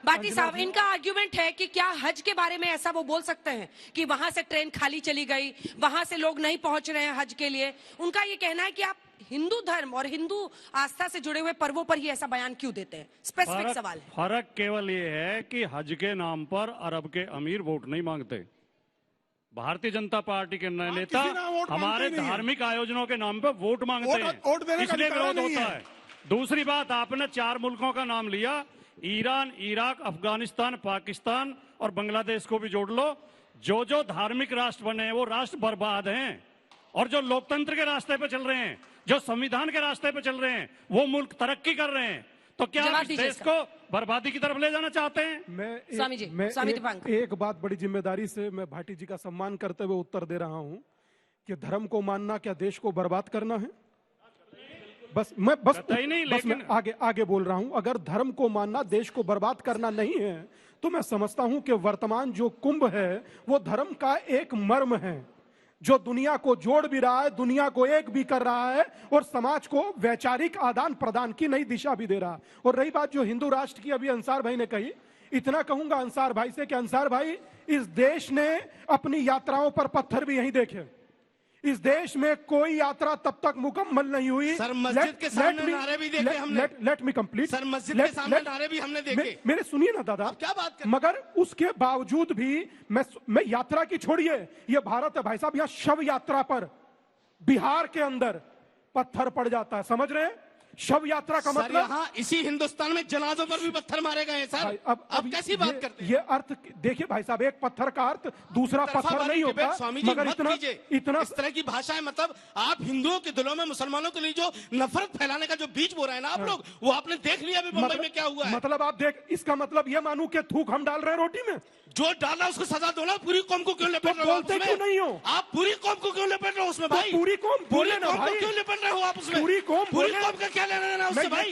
भाटी साहब, इनका आर्ग्यूमेंट है कि क्या हज के बारे में ऐसा वो बोल सकते हैं कि वहां से ट्रेन खाली चली गई, वहां से लोग नहीं पहुंच रहे हैं हज के लिए। उनका ये कहना है कि आप हिंदू धर्म और हिंदू आस्था से जुड़े हुए पर्वों पर ही ऐसा बयान क्यों देते हैं। स्पेसिफिक सवाल है। फर्क केवल ये है कि हज के नाम पर अरब के अमीर वोट नहीं मांगते। भारतीय जनता पार्टी के नेता हमारे धार्मिक आयोजनों के नाम पर वोट मांगते हैं, इसलिए विरोध होता है। दूसरी बात, आपने 4 मुल्कों का नाम लिया, ईरान, इराक, अफगानिस्तान, पाकिस्तान और बांग्लादेश को भी जोड़ लो। जो जो धार्मिक राष्ट्र बने हैं वो राष्ट्र बर्बाद हैं, और जो लोकतंत्र के रास्ते पे चल रहे हैं, जो संविधान के रास्ते पे चल रहे हैं, वो मुल्क तरक्की कर रहे हैं। तो क्या आप इस देश को बर्बादी की तरफ ले जाना चाहते हैं? मैं एक बात बड़ी जिम्मेदारी से मैं भाटी जी का सम्मान करते हुए उत्तर दे रहा हूं कि धर्म को मानना क्या देश को बर्बाद करना है? मैं आगे बोल रहा हूं। अगर धर्म को मानना देश को बर्बाद करना नहीं है तो मैं समझता हूं कि वर्तमान जो कुंभ है वो धर्म का एक मर्म है, जो दुनिया को जोड़ भी रहा है, दुनिया को एक भी कर रहा है और समाज को वैचारिक आदान प्रदान की नई दिशा भी दे रहा है। और रही बात जो हिंदू राष्ट्र की अभी अंसार भाई ने कही, इतना कहूंगा अंसार भाई से कि अंसार भाई, इस देश ने अपनी यात्राओं पर पत्थर भी यहीं देखे। इस देश में कोई यात्रा तब तक मुकम्मल नहीं हुई। सर, मस्जिद के सामने नारे भी देखे हमने। Let me complete. सर, मस्जिद के सामने नारे भी हमने देखे। मेरे सुनिए ना दादा, क्या बात कर? मगर उसके बावजूद भी मैं यात्रा की छोड़िए, ये भारत है भाई साहब, यहाँ शव यात्रा पर बिहार के अंदर पत्थर पड़ जाता है, समझ रहे हैं? शव यात्रा का मतलब यहाँ इसी हिंदुस्तान में जनाजों पर भी पत्थर मारे गए हैं सर। अब कैसी बात करते हैं? ये अर्थ देखिए भाई साहब, एक पत्थर का अर्थ दूसरा पत्थर नहीं होता। स्वामी जी, मगर इतना इस तरह की भाषा है, मतलब आप हिंदुओं के दिलों में मुसलमानों के लिए जो नफरत फैलाने का जो बीज बो रहे हैं ना आप लोग, वो आपने देख लिया अभी मुंबई में क्या हुआ है। मतलब आप देख, इसका मतलब ये मानू कि थूक हम डाल रहे हैं रोटी में? जो डाला उसको सजा दो ना। पूरी कौम को क्यों लपेट रहे हो? बोलते क्यों नहीं हो आप? पूरी कौम को क्यों लपेट रहे हो उसमें भाई? पूरी कौम बोले ना भाई, क्यों लपेट रहे हो आप उसमें? पूरी कौम का क्या लेना देना उससे भाई?